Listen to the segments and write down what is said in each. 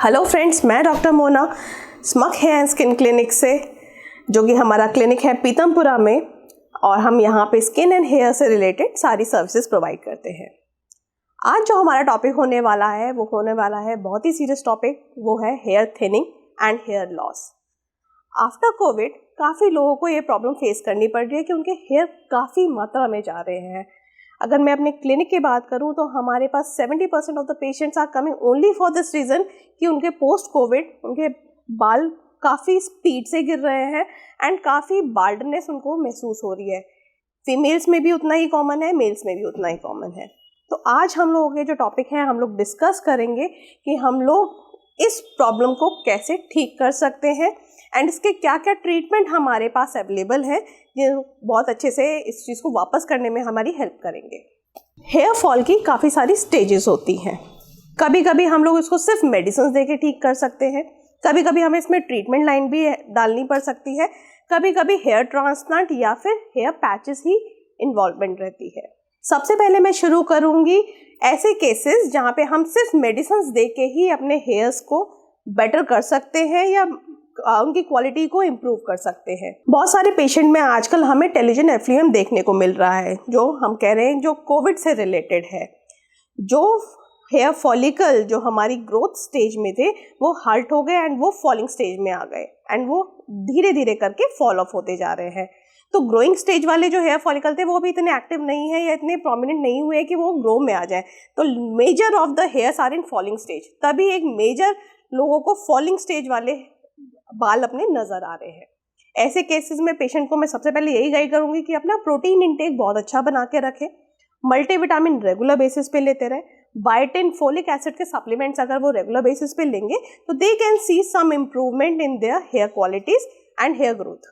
Hello friends, मैं doctor Mona Smak hair and skin clinic से, जो कि हमारा क्लिनिक है पीतमपुरा में, और हम यहाँ पे स्किन एंड हेयर से रिलेटेड सारी सर्विसेज प्रोवाइड करते हैं। आज जो हमारा टॉपिक होने वाला है वो होने वाला है बहुत ही सीरियस टॉपिक, वो है hair thinning and hair loss. After Covid काफ़ी लोगों को ये प्रॉब्लम फेस करनी पड़ रही है कि उनके हेयर काफ़ी मात्रा में जा रहे हैं। अगर मैं अपने क्लिनिक की बात करूं तो हमारे पास 70% of the patients are coming only for this reason कि उनके पोस्ट कोविड उनके बाल काफ़ी स्पीड से गिर रहे हैं एंड काफ़ी बाल्डनेस उनको महसूस हो रही है। फीमेल्स में भी उतना ही कॉमन है, मेल्स में भी उतना ही कॉमन है। तो आज हम लोगों के जो टॉपिक है हम लोग डिस्कस करेंगे कि हम लोग इस प्रॉब्लम को कैसे ठीक कर सकते हैं एंड इसके क्या क्या ट्रीटमेंट हमारे पास अवेलेबल है जो बहुत अच्छे से इस चीज़ को वापस करने में हमारी हेल्प करेंगे। हेयर फॉल की काफ़ी सारी स्टेजेस होती हैं। कभी कभी हम लोग इसको सिर्फ मेडिसिन दे के ठीक कर सकते हैं, कभी कभी हमें इसमें ट्रीटमेंट लाइन भी डालनी पड़ सकती है, कभी कभी हेयर ट्रांसप्लांट या फिर हेयर पैचेस ही इन्वॉल्वमेंट रहती है। सबसे पहले मैं शुरू करूँगी ऐसे केसेस जहाँ पे हम सिर्फ मेडिसिन दे के ही अपने हेयर्स को बेटर कर सकते हैं या उनकी क्वालिटी को इम्प्रूव कर सकते हैं। बहुत सारे पेशेंट में आजकल हमें टेलिजन एफ्लुएम देखने को मिल रहा है, जो हम कह रहे हैं जो कोविड से रिलेटेड है। जो हेयर फॉलिकल जो हमारी ग्रोथ स्टेज में थे वो हर्ट हो गए एंड वो फॉलिंग स्टेज में आ गए एंड वो धीरे धीरे करके फॉल ऑफ होते जा रहे हैं। तो ग्रोइंग स्टेज वाले जो हेयर फॉलिकल थे वो भी इतने एक्टिव नहीं है या इतने प्रोमिनेंट नहीं हुए कि वो ग्रो में आ जाए। तो major of the hairs are in falling stage. तभी एक मेजर लोगों को फॉलिंग स्टेज वाले बाल अपने नज़र आ रहे हैं। ऐसे केसेस में पेशेंट को मैं सबसे पहले यही गाइड करूँगी कि अपना प्रोटीन इंटेक बहुत अच्छा बना के रखें, मल्टीविटामिन रेगुलर बेसिस पे लेते रहे, बायोटिन फोलिक एसिड के सप्लीमेंट्स अगर वो रेगुलर बेसिस पे लेंगे तो they can see some improvement in their hair qualities and hair growth.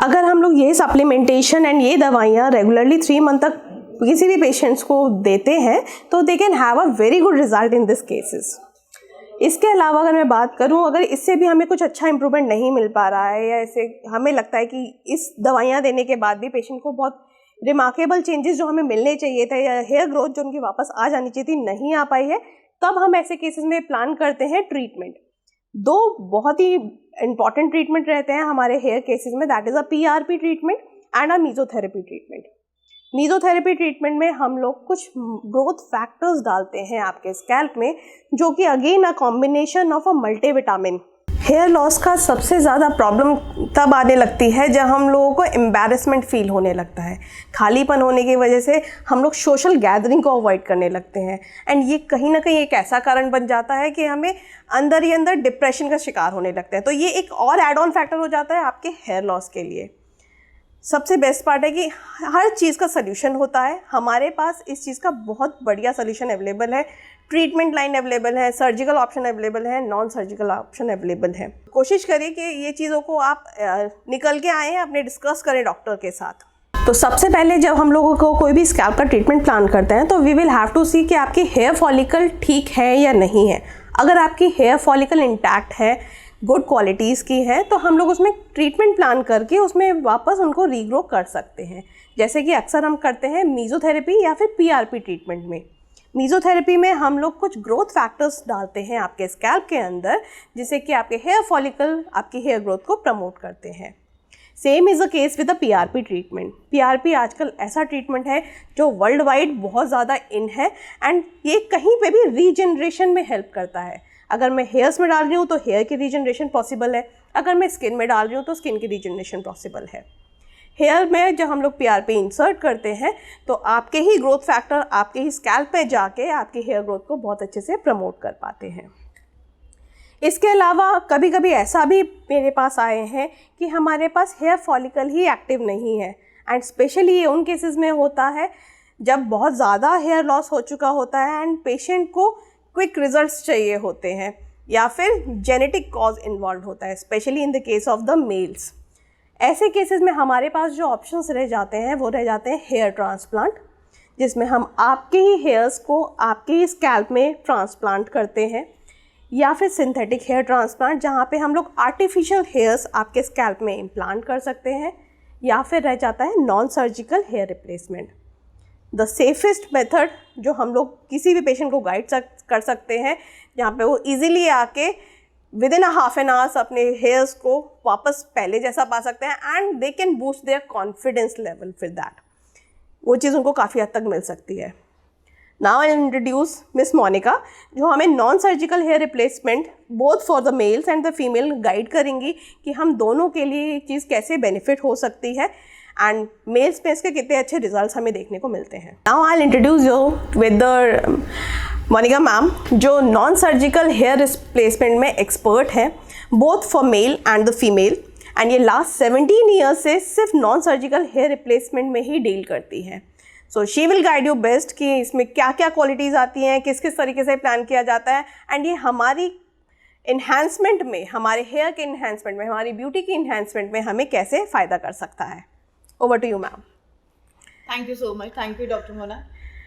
अगर हम लोग ये सप्लीमेंटेशन एंड ये दवाइयाँ रेगुलरली 3 मंथ तक किसी भी पेशेंट्स को देते हैं तो they can have a very good result in this cases. इसके अलावा अगर मैं बात करूं, अगर इससे भी हमें कुछ अच्छा इंप्रूवमेंट नहीं मिल पा रहा है या ऐसे हमें लगता है कि इस दवाइयाँ देने के बाद भी पेशेंट को बहुत रिमार्केबल चेंजेस जो हमें मिलने चाहिए थे या हेयर ग्रोथ जो उनकी वापस आ जानी चाहिए थी नहीं आ पाई है, तब हम ऐसे केसेस में प्लान करते हैं ट्रीटमेंट। 2 बहुत ही इंपॉर्टेंट ट्रीटमेंट रहते हैं हमारे हेयर केसेस में, that is a PRP treatment and a mesotherapy treatment. Mesotherapy treatment में हम लोग कुछ ग्रोथ फैक्टर्स डालते हैं आपके स्कैल्प में, जो कि again a combination of a multivitamin. Hair loss का सबसे ज़्यादा प्रॉब्लम तब आने लगती है जब हम लोगों को एम्बैरेसमेंट फील होने लगता है। खालीपन होने की वजह से हम लोग सोशल गैदरिंग को अवॉइड करने लगते हैं एंड ये कहीं ना कहीं एक ऐसा कारण बन जाता है कि हमें अंदर ही अंदर डिप्रेशन का शिकार होने लगते हैं। तो ये एक और एड ऑन फैक्टर हो जाता है आपके हेयर लॉस के लिए। सबसे बेस्ट पार्ट है कि हर चीज़ का सल्यूशन होता है, हमारे पास इस चीज़ का बहुत बढ़िया सल्यूशन अवेलेबल है। ट्रीटमेंट लाइन अवेलेबल है, सर्जिकल ऑप्शन अवेलेबल है, नॉन सर्जिकल ऑप्शन अवेलेबल है। कोशिश करिए कि ये चीज़ों को आप निकल के आएँ, अपने डिस्कस करें डॉक्टर के साथ। तो सबसे पहले जब हम लोगों को कोई भी स्कैल्प का ट्रीटमेंट प्लान करते हैं तो वी विल हैव टू सी कि आपकी हेयर फॉलिकल ठीक है या नहीं है। अगर आपकी हेयर फॉलिकल इंटैक्ट है, गुड क्वालिटीज़ की है, तो हम लोग उसमें ट्रीटमेंट प्लान करके उसमें वापस उनको रीग्रो कर सकते हैं, जैसे कि अक्सर हम करते हैं मीजोथेरेपी या फिर PRP ट्रीटमेंट में। मीजोथेरेपी में हम लोग कुछ ग्रोथ फैक्टर्स डालते हैं आपके स्कैल्प के अंदर, जिससे कि आपके हेयर फॉलिकल आपकी हेयर ग्रोथ को प्रमोट करते हैं। Same is a case with the PRP treatment. PRP आजकल ऐसा ट्रीटमेंट है जो वर्ल्ड वाइड बहुत ज़्यादा इन है एंड ये कहीं पे भी रीजनरेशन में हेल्प करता है। अगर मैं हेयर्स में डाल रही हूँ तो हेयर की रीजनरेशन पॉसिबल है, अगर मैं स्किन में डाल रही हूँ तो स्किन की रीजनरेशन पॉसिबल है। हेयर में जब हम लोग PRP इंसर्ट करते हैं तो आपके ही ग्रोथ फैक्टर आपके ही स्कैल्प पे जाके आपकी हेयर ग्रोथ को बहुत अच्छे से प्रमोट कर पाते हैं। इसके अलावा कभी कभी ऐसा भी मेरे पास आए हैं कि हमारे पास हेयर फॉलिकल ही एक्टिव नहीं है एंड स्पेशली ये उन केसेस में होता है जब बहुत ज़्यादा हेयर लॉस हो चुका होता है एंड पेशेंट को क्विक रिजल्ट्स चाहिए होते हैं या फिर जेनेटिक कॉज इन्वॉल्व होता है, specially in the case of the mails. ऐसे केसेस में हमारे पास जो ऑप्शंस रह जाते हैं वो रह जाते हैं हेयर ट्रांसप्लांट, जिसमें हम आपके ही हेयर्स को आपके ही स्कैल्प में ट्रांसप्लांट करते हैं, या फिर सिंथेटिक हेयर ट्रांसप्लांट जहाँ पे हम लोग आर्टिफिशियल हेयर्स आपके स्कैल्प में इम्प्लांट कर सकते हैं, या फिर रह जाता है non surgical hair replacement. The safest method जो हम लोग किसी भी पेशेंट को गाइड कर सकते हैं, जहाँ पे वो इजीली आके within half an hours अपने हेयर्स को वापस पहले जैसा पा सकते हैं and they can boost their confidence level फिर दैट, वो चीज़ उनको काफ़ी हद तक मिल सकती है। Now I introduce miss Monica, जो हमें non surgical hair replacement both for the males and the female guide करेंगी कि हम दोनों के लिए ये चीज़ कैसे बेनिफिट हो सकती है एंड मेल्स में इसके कितने अच्छे रिजल्ट्स हमें देखने को मिलते हैं। Now I introduce you with the Monica ma'am, जो नॉन सर्जिकल हेयर रिप्लेसमेंट में एक्सपर्ट हैं both for male and the female, and ये लास्ट 17 ईयर्स से सिर्फ नॉन सर्जिकल हेयर रिप्लेसमेंट में ही डील करती हैं। So she will guide you best कि इसमें क्या क्या क्वालिटीज़ आती हैं, किस किस तरीके से प्लान किया जाता है, एंड ये हमारी इन्हांसमेंट में, हमारे हेयर के इन्हांसमेंट में, हमारी ब्यूटी की इन्हांसमेंट में हमें कैसे फ़ायदा कर सकता है। Over to you ma'am. Thank you so much, thank you doctor Mona.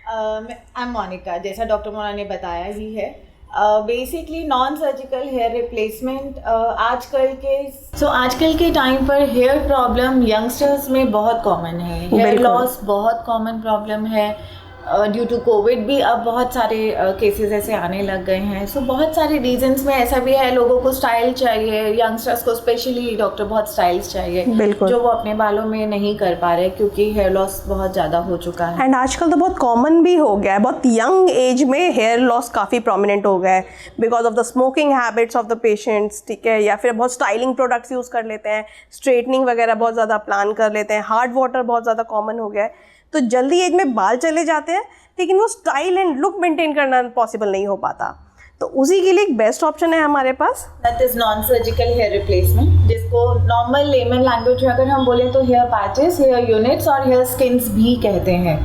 I am Monica, जैसा डॉक्टर मोना ने बताया ही है। Basically non surgical hair replacement आजकल के टाइम पर हेयर प्रॉब्लम यंगस्टर्स में बहुत कॉमन है, हेयर लॉस बहुत कॉमन प्रॉब्लम है। ड्यू टू कोविड भी अब बहुत सारे केसेस ऐसे आने लग गए हैं। सो बहुत सारे रीजंस में ऐसा भी है, लोगों को स्टाइल चाहिए, यंगस्टर्स को स्पेशली डॉक्टर बहुत स्टाइल्स चाहिए जो वो अपने बालों में नहीं कर पा रहे क्योंकि हेयर लॉस बहुत ज़्यादा हो चुका है। एंड आजकल तो बहुत कॉमन भी हो गया है, बहुत यंग एज में हेयर लॉस काफ़ी प्रोमिनेंट हो गया है because of the smoking habits of the patients, ठीक है, या फिर बहुत स्टाइलिंग प्रोडक्ट्स यूज़ कर लेते हैं, स्ट्रेटनिंग वगैरह बहुत ज़्यादा प्लान कर लेते हैं, हार्ड वाटर बहुत ज़्यादा कॉमन हो गया है। तो जल्दी एज में बाल चले जाते हैं लेकिन वो स्टाइल एंड लुक मेंटेन करना पॉसिबल नहीं हो पाता। तो उसी के लिए एक बेस्ट ऑप्शन है हमारे पास, that is non surgical hair replacement, जिसको नॉर्मल लेमन लैंग्वेज में अगर हम बोले तो हेयर पैचेस, हेयर यूनिट्स और हेयर स्किन्स भी कहते हैं।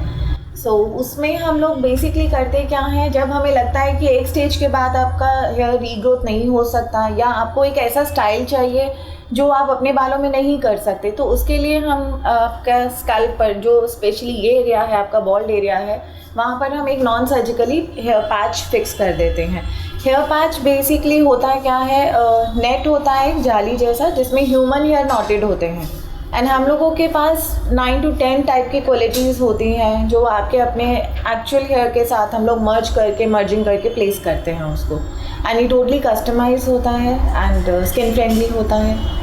उसमें हम लोग बेसिकली करते क्या है, जब हमें लगता है कि एक स्टेज के बाद आपका हेयर रीग्रोथ नहीं हो सकता या आपको एक ऐसा स्टाइल चाहिए जो आप अपने बालों में नहीं कर सकते, तो उसके लिए हम आपका स्कैल्प पर जो स्पेशली ये एरिया है, आपका बॉल्ड एरिया है, वहाँ पर हम एक non surgically hair patch fix कर देते हैं। हेयर पैच बेसिकली होता है क्या है, नेट होता है जाली जैसा जिसमें ह्यूमन हेयर नॉटेड होते हैं एंड हम लोगों के पास 9 to 10 टाइप की क्वालिटीज़ होती हैं जो आपके अपने एक्चुअल हेयर के साथ हम लोग मर्जिंग करके प्लेस करते हैं उसको, एंड ये टोटली कस्टमाइज होता है एंड स्किन फ्रेंडली होता है।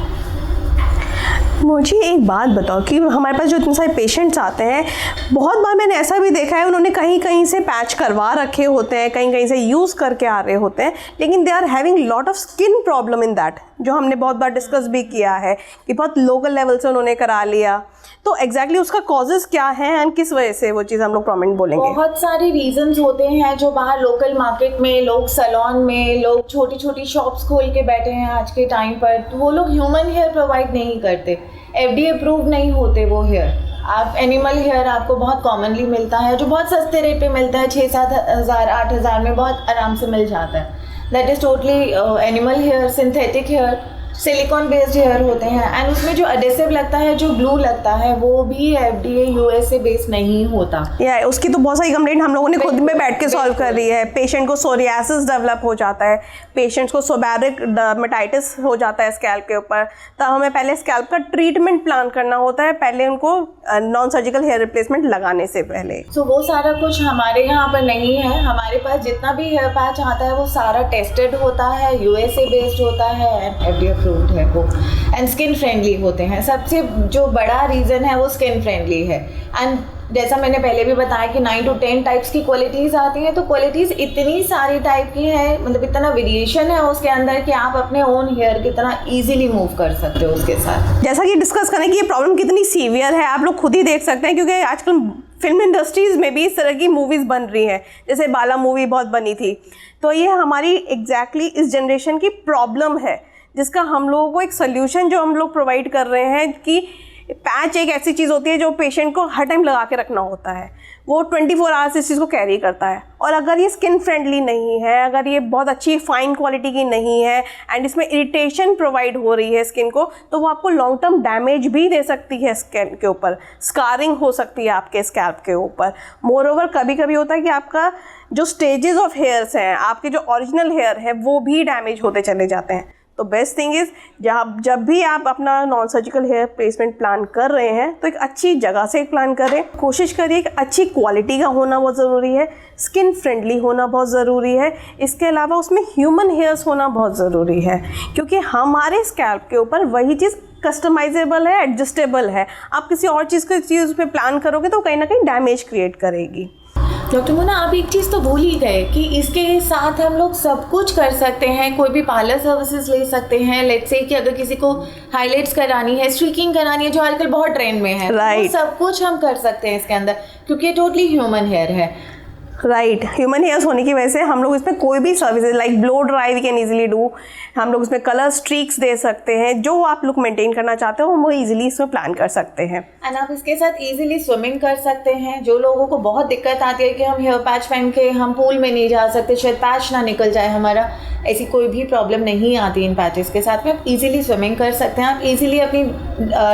मुझे एक बात बताओ कि हमारे पास जो इतने सारे पेशेंट्स आते हैं, बहुत बार मैंने ऐसा भी देखा है उन्होंने कहीं कहीं से पैच करवा रखे होते हैं, कहीं कहीं से यूज़ करके आ रहे होते हैं, लेकिन they are having lot of skin problem in that, जो हमने बहुत बार डिस्कस भी किया है कि बहुत लोकल लेवल से उन्होंने करा लिया। तो एग्जैक्टली उसका कॉजेज़ क्या है एंड किस वजह से वो चीज़ हम लोग प्रोमिनेंट बोलेंगे? बहुत सारे रीजंस होते हैं जो बाहर लोकल मार्केट में लोग सैलून में लोग छोटी छोटी शॉप्स खोल के बैठे हैं आज के टाइम पर, तो वो लोग ह्यूमन हेयर प्रोवाइड नहीं करते, FDA अप्रूव नहीं होते वो हेयर। आप एनिमल हेयर आपको बहुत कॉमनली मिलता है जो बहुत सस्ते रेट पे मिलता है, 6-7 हज़ार 8 हज़ार में बहुत आराम से मिल जाता है। That is totally animal hair, synthetic hair, silicone based hair होते हैं एंड उसमें जो एडेसिव लगता है, जो ग्लू लगता है, वो भी FDA USA बेस्ड नहीं होता। उसकी तो बहुत सारी कंप्लेंट हम लोगों ने खुद में बैठ के सॉल्व कर रही है। पेशेंट को सोरियासिस डेवलप हो जाता है, पेशेंट्स को सोबैरिक डर्मेटाइटिस हो जाता है स्कैल्प के ऊपर, तब हमें पहले स्कैल्प का ट्रीटमेंट प्लान करना होता है, पहले उनको नॉन सर्जिकल हेयर रिप्लेसमेंट लगाने से पहले। तो वो सारा कुछ हमारे यहाँ पर नहीं है। हमारे पास जितना भी हेयर पैच आता है वो सारा टेस्टेड होता है, USA बेस्ड होता है एंड FDA अप्रूव्ड है वो, एंड स्किन फ्रेंडली होते हैं। सबसे जो बड़ा रीज़न है वो स्किन फ्रेंडली है। एंड जैसा मैंने पहले भी बताया कि 9 to 10 टाइप्स की क्वालिटीज़ आती हैं, तो क्वालिटीज़ इतनी सारी टाइप की है, मतलब इतना वेरिएशन है उसके अंदर कि आप अपने ओन हेयर की तरह ईजिली मूव कर सकते हो उसके साथ। जैसा कि डिस्कस करें कि ये प्रॉब्लम कितनी सीवियर है, आप लोग खुद ही देख सकते हैं, क्योंकि आजकल फिल्म इंडस्ट्रीज़ में भी इस तरह की मूवीज़ बन रही हैं, जैसे बाला मूवी बहुत बनी थी। तो ये हमारी एग्जैक्टली इस जनरेशन की प्रॉब्लम है, जिसका हम लोगों को एक सोल्यूशन जो हम लोग प्रोवाइड कर रहे हैं कि पैच एक ऐसी चीज़ होती है जो पेशेंट को हर टाइम लगा के रखना होता है, वो 24 आवर्स इस चीज़ को कैरी करता है, और अगर ये स्किन फ्रेंडली नहीं है, अगर ये बहुत अच्छी फाइन क्वालिटी की नहीं है एंड इसमें इरिटेशन प्रोवाइड हो रही है स्किन को, तो वो आपको लॉन्ग टर्म डैमेज भी दे सकती है स्किन के ऊपर, स्कारिंग हो सकती है आपके स्कैल्प के ऊपर। मोर ओवर कभी कभी होता है कि आपका जो स्टेजेस ऑफ हेयर्स हैं, आपके जो ओरिजिनल हेयर है, वो भी डैमेज होते चले जाते हैं। तो बेस्ट थिंग इज़ जब भी आप अपना non surgical hair placement plan कर रहे हैं तो एक अच्छी जगह से प्लान करें। कोशिश करिए कि अच्छी क्वालिटी का होना बहुत ज़रूरी है, स्किन फ्रेंडली होना बहुत ज़रूरी है। इसके अलावा उसमें ह्यूमन हेयर्स होना बहुत ज़रूरी है, क्योंकि हमारे स्कैल्प के ऊपर वही चीज़ कस्टमाइजेबल है, एडजस्टेबल है। आप किसी और चीज़ पे प्लान करोगे तो कहीं ना कहीं डैमेज क्रिएट करेगी। डॉक्टर मोना, आप एक चीज़ तो भूल ही गए कि इसके साथ हम लोग सब कुछ कर सकते हैं। कोई भी पार्लर सर्विसेज ले सकते हैं। लेट्स से कि अगर किसी को हाइलाइट्स करानी है, स्ट्रीकिंग करानी है, जो आजकल बहुत ट्रेंड में है, Right. तो सब कुछ हम कर सकते हैं इसके अंदर, क्योंकि ये टोटली ह्यूमन हेयर है। राइट, ह्यूमन हेयर्स होने की वजह से हम लोग इसमें कोई भी services like blow dry we can easily do. हम लोग इसमें कलर स्ट्रीक्स दे सकते हैं, जो आप लुक मेंटेन करना चाहते हो वो इजीली इसमें प्लान कर सकते हैं। एंड आप इसके साथ इजीली स्विमिंग कर सकते हैं। जो लोगों को बहुत दिक्कत आती है कि हम हेयर पैच पहन के हम पूल में नहीं जा सकते, शायद पैच ना निकल जाए हमारा, ऐसी कोई भी प्रॉब्लम नहीं आती इन पैचेस के साथ में। आप इजीली स्विमिंग कर सकते हैं, आप इजीली अपनी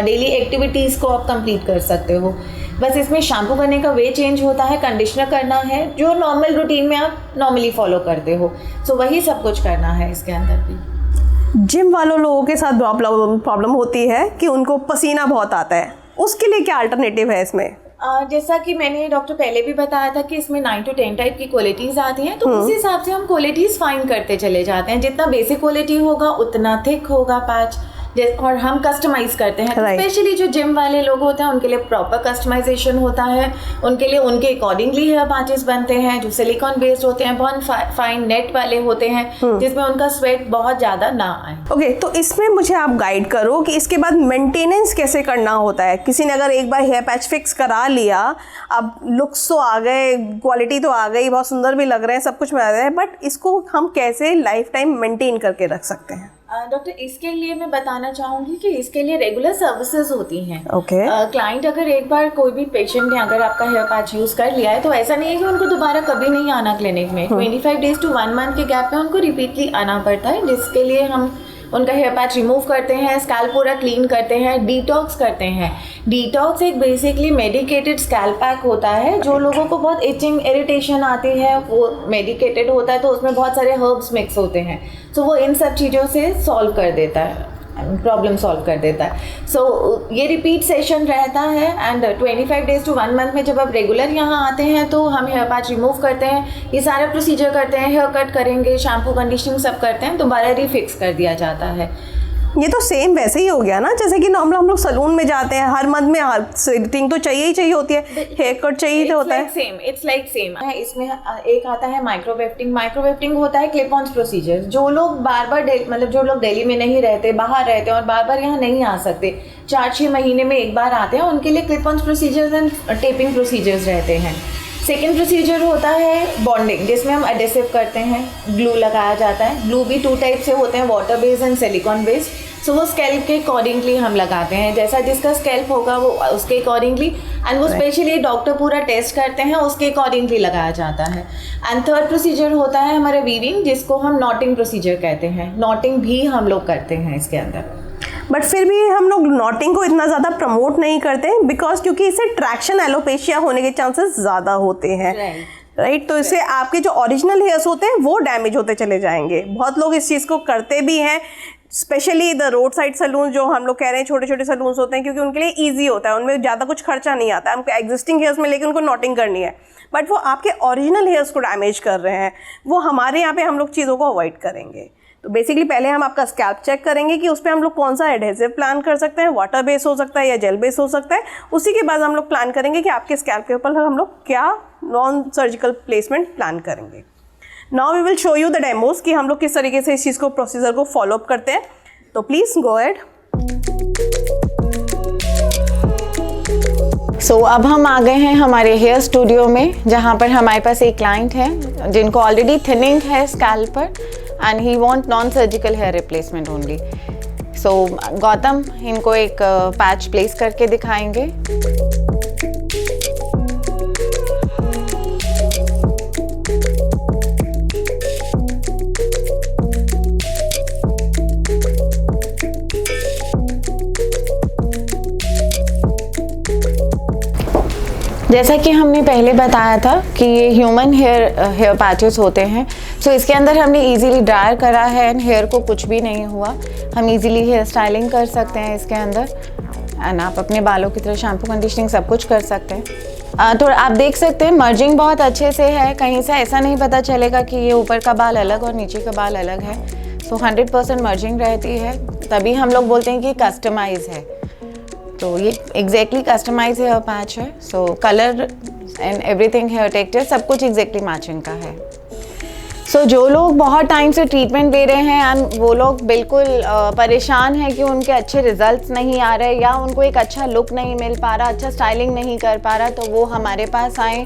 डेली एक्टिविटीज़ को आप कंप्लीट कर सकते हो। बस इसमें शैम्पू करने का वे चेंज होता है, कंडीशनर करना है, जो नॉर्मल रूटीन में आप नॉर्मली फॉलो करते हो। सो वही सब कुछ करना है इसके अंदर भी। जिम वालों लोगों के साथ प्रॉब्लम होती है कि उनको पसीना बहुत आता है, उसके लिए क्या अल्टरनेटिव है इसमें? जैसा कि मैंने डॉक्टर पहले भी बताया था कि इसमें 9 to 10 टाइप की क्वालिटीज़ आती हैं, तो उस हिसाब से हम क्वालिटीज़ फाइन करते चले जाते हैं। जितना बेसिक क्वालिटी होगा उतना थिक होगा पैच, और हम कस्टमाइज़ करते हैं। स्पेशली जो जिम वाले लोग होते हैं उनके लिए प्रॉपर कस्टमाइजेशन होता है, उनके लिए उनके अकॉर्डिंगली हेयर पैचेस बनते हैं जो सिलिकॉन बेस्ड होते हैं, बहुत फाइन नेट वाले होते हैं, जिसमें उनका स्वेट बहुत ज़्यादा ना आए। ओके, तो इसमें मुझे आप गाइड करो कि इसके बाद मेंटेनेंस कैसे करना होता है। किसी ने अगर एक बार हेयर पैच फिक्स करा लिया, अब लुक्स तो आ गए, क्वालिटी तो आ गई, बहुत सुंदर भी लग रहे हैं, सब कुछ मिल रहा है, बट इसको हम कैसे लाइफ टाइम मेंटेन करके रख सकते हैं? डॉक्टर, इसके लिए मैं बताना चाहूँगी कि इसके लिए रेगुलर सर्विसेज होती हैं। ओके। क्लाइंट अगर एक बार कोई भी पेशेंट ने अगर आपका हेयर पैच यूज़ कर लिया है तो ऐसा नहीं है कि उनको दोबारा कभी नहीं आना क्लिनिक में। 25 डेज to 1 मंथ के गैप में उनको रिपीटली आना पड़ता है, जिसके लिए हम उनका हेयर पैच रिमूव करते हैं, स्कैल्प पूरा क्लीन करते हैं, डिटॉक्स करते हैं। डिटॉक्स एक बेसिकली मेडिकेटेड स्कैल्प पैक होता है। जो लोगों को बहुत इचिंग इरिटेशन आती है वो मेडिकेटेड होता है, तो उसमें बहुत सारे हर्ब्स मिक्स होते हैं, तो वो इन सब चीज़ों से सॉल्व कर देता है, प्रॉब्लम सॉल्व कर देता है। सो ये रिपीट सेशन रहता है एंड 25 डेज to 1 मंथ में जब आप रेगुलर यहाँ आते हैं तो हम हेयर पैच रिमूव करते हैं, ये सारा प्रोसीजर करते हैं, हेयर कट करेंगे, शैम्पू कंडीशनिंग सब करते हैं, दोबारा रिफिक्स कर दिया जाता है। ये तो सेम वैसे ही हो गया ना, जैसे कि नॉर्मल हम लोग सलून में जाते हैं, हर मंथ में सेटिंग तो चाहिए ही चाहिए होती है, हेयर कट चाहिए तो होता है। It's like same. इसमें एक आता है माइक्रोवेफ्टिंग। माइक्रोवेफ्टिंग होता है क्लिप ऑन प्रोसीजर। जो लोग बार बार मतलब जो लोग दिल्ली में नहीं रहते, बाहर रहते हैं और बार बार यहाँ नहीं आ सकते, 4-6 महीने में एक बार आते हैं, उनके लिए clip on procedures and taping procedures रहते हैं। सेकेंड प्रोसीजर होता है बॉन्डिंग, जिसमें हम एडेसिव करते हैं, ग्लू लगाया जाता है। ग्लू भी 2 टाइप से होते हैं, water based and silicone based. So वो स्कैल्प के अकॉर्डिंगली हम लगाते हैं, जैसा जिसका स्कैल्प होगा वो उसके अकॉर्डिंगली, एंड वो स्पेशली डॉक्टर पूरा टेस्ट करते हैं, उसके अकॉर्डिंगली लगाया जाता है। एंड थर्ड प्रोसीजर होता है हमारा वीविंग, जिसको हम नॉटिंग प्रोसीजर कहते हैं। नॉटिंग भी हम लोग करते हैं इसके अंदर, बट फिर भी हम लोग नॉटिंग को इतना ज़्यादा प्रमोट नहीं करते बिकॉज क्योंकि इससे ट्रैक्शन एलोपेशिया होने के चांसेस ज़्यादा होते हैं, राइट। तो इससे आपके जो ओरिजिनल हेयर्स होते हैं वो डैमेज होते चले जाएंगे। बहुत लोग इस चीज़ को करते भी हैं, specially the road side salon, जो हम लोग कह रहे हैं छोटे छोटे सलून्स होते हैं, क्योंकि उनके लिए ईजी होता है, उनमें ज़्यादा कुछ खर्चा नहीं आता है। हमको एग्जिस्टिंग हेयर्स में लेके उनको नॉटिंग करनी है, बट वो आपके ओरिजिनल हेयर्स को डैमेज कर रहे हैं। वो हमारे यहाँ पे हम लोग चीज़ों को अवॉइड करेंगे। तो बेसिकली पहले हम आपका स्कैल्प चेक करेंगे कि उस पर हम लोग कौन सा एडहेसिव प्लान कर सकते हैं, वाटर बेस हो सकता है या जेल बेस हो सकता है। उसी के बाद हम लोग प्लान करेंगे कि आपके स्कैल्प के ऊपर हम लोग क्या नॉन सर्जिकल प्लेसमेंट प्लान करेंगे। Now we will show you the demos कि हम लोग किस तरीके से इस चीज़ को प्रोसीजर को फॉलो अप करते हैं। तो प्लीज़ गो अहेड। सो अब हम आ गए हैं हमारे हेयर स्टूडियो में, जहाँ पर हमारे पास एक क्लाइंट है जिनको ऑलरेडी थिनिंग है स्कैल्प पर and he want non surgical hair replacement only. So Gautam इनको एक पैच प्लेस करके दिखाएंगे। जैसा कि हमने पहले बताया था कि ये ह्यूमन हेयर पैचेस होते हैं, सो इसके अंदर हमने इजीली ड्रायर करा है एंड हेयर को कुछ भी नहीं हुआ। हम इजीली हेयर स्टाइलिंग कर सकते हैं इसके अंदर एंड आप अपने बालों की तरह शैम्पू कंडीशनिंग सब कुछ कर सकते हैं। तो आप देख सकते हैं मर्जिंग बहुत अच्छे से है, कहीं से ऐसा नहीं पता चलेगा कि ये ऊपर का बाल अलग और नीचे का बाल अलग है। सो 100% मर्जिंग रहती है, तभी हम लोग बोलते हैं कि कस्टमाइज है। तो ये एग्जैक्टली कस्टमाइज हेयर पैच है। So colour and everything, hair texture सब कुछ एग्जैक्टली मैचिंग का है। सो जो लोग बहुत टाइम से ट्रीटमेंट ले रहे हैं एंड वो लोग बिल्कुल परेशान हैं कि उनके अच्छे रिजल्ट्स नहीं आ रहे या उनको एक अच्छा लुक नहीं मिल पा रहा, अच्छा स्टाइलिंग नहीं कर पा रहा, तो वो हमारे पास आए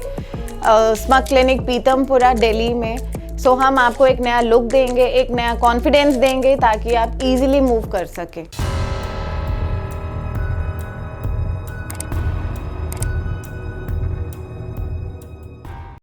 स्मग क्लिनिक पीतमपुरा दिल्ली में। सो हम आपको एक नया लुक देंगे, एक नया कॉन्फिडेंस देंगे ताकि आप इजीली मूव कर सकें।